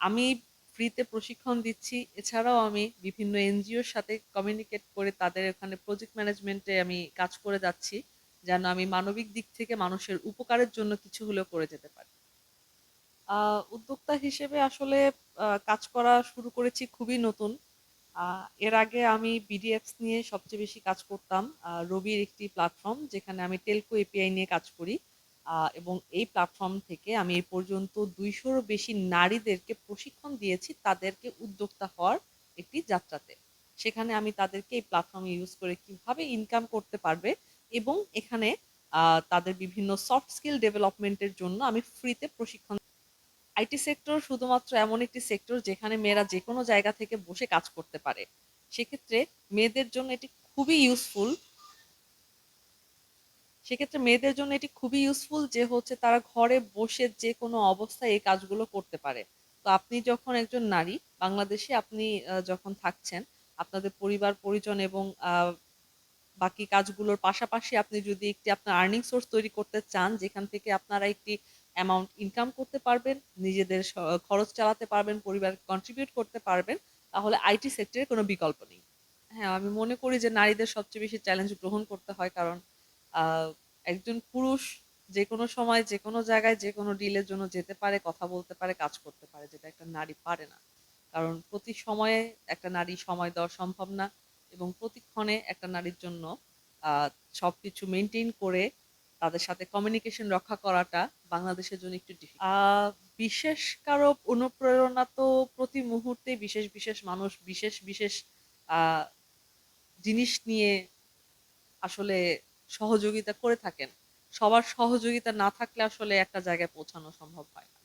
আমি ফ্রিতে প্রশিক্ষণ দিচ্ছি। এছাড়াও আমি বিভিন্ন এনজিওর সাথে কমিউনিকেট করে তাদের ওখানে প্রজেক্ট ম্যানেজমেন্টে আমি কাজ করে যাচ্ছি। যেন আমি মানবিক দিক থেকে মানুষের উপকারের জন্য কিছু হলেও করে যেতে পারি। উদ্যোক্তা হিসেবে আসলে কাজ করা শুরু করেছি খুবই নতুন। এর আগে আমি বিডিএপস নিয়ে সবচেয়ে বেশি কাজ করতাম। রবির একটি প্ল্যাটফর্ম যেখানে আমি টেলকো এপিআই নিয়ে কাজ করি। এবং এই প্ল্যাটফর্ম থেকে আমি এ পর্যন্ত ২০০-রও বেশি নারীদেরকে প্রশিক্ষণ দিয়েছি তাদেরকে উদ্যোক্তা হওয়ার একটি যাত্রাতে। সেখানে আমি তাদেরকে এই প্ল্যাটফর্ম ইউজ করে কিভাবে ইনকাম করতে পারবে এবং এখানে তাদের বিভিন্ন সফট স্কিল ডেভেলপমেন্টের জন্য আমি ফ্রিতে প্রশিক্ষণ। আইটি সেক্টর শুধুমাত্র এমন একটি সেক্টর যেখানে মেয়েরা যেকোনো জায়গা থেকে বসে কাজ করতে পারে। সেক্ষেত্রে মেয়েদের জন্য এটি খুবই ইউজফুল। সেক্ষেত্রে মেয়েদের জন্য এটি খুবই ইউজফুল যে হচ্ছে তারা ঘরে বসে যে কোনো অবস্থায় এই কাজগুলো করতে পারে। তো আপনি যখন একজন নারী বাংলাদেশে আপনি যখন থাকছেন, আপনাদের পরিবার পরিজন এবং বাকি কাজগুলোর পাশাপাশি আপনি যদি একটি আপনার আর্নিং সোর্স তৈরি করতে চান যেখান থেকে আপনারা একটি অ্যামাউন্ট ইনকাম করতে পারবেন, নিজেদের খরচ চালাতে পারবেন, পরিবার কন্ট্রিবিউট করতে পারবেন, তাহলে আইটি সেক্টরের কোনো বিকল্প নেই। হ্যাঁ, আমি মনে করি যে নারীদের সবচেয়ে বেশি চ্যালেঞ্জ গ্রহণ করতে হয়, কারণ আহ, একজন পুরুষ যে কোনো সময় যে কোনো জায়গায় যে কোনো ডিলের জন্য যেতে পারে, কথা বলতে পারে, কাজ করতে পারে, যেটা একটা নারী পারে না। কারণ প্রতি সময়ে একটা নারী সময় দেওয়া সম্ভব না, এবং প্রতিক্ষণে একটা নারীর জন্য আহ, সবকিছু মেনটেন করে তাদের সাথে কমিউনিকেশন রক্ষা করাটা বাংলাদেশের জন্য একটু ডিফিকাল্ট। বিশেষ কারো অনুপ্রেরণা তো প্রতি মুহূর্তে বিশেষ বিশেষ মানুষ বিশেষ বিশেষ আহ, জিনিস নিয়ে আসলে সহযোগিতা করে থাকেন। সবার সহযোগিতা না থাকলে আসলে একটা জায়গায় পৌঁছানো সম্ভব হয় না।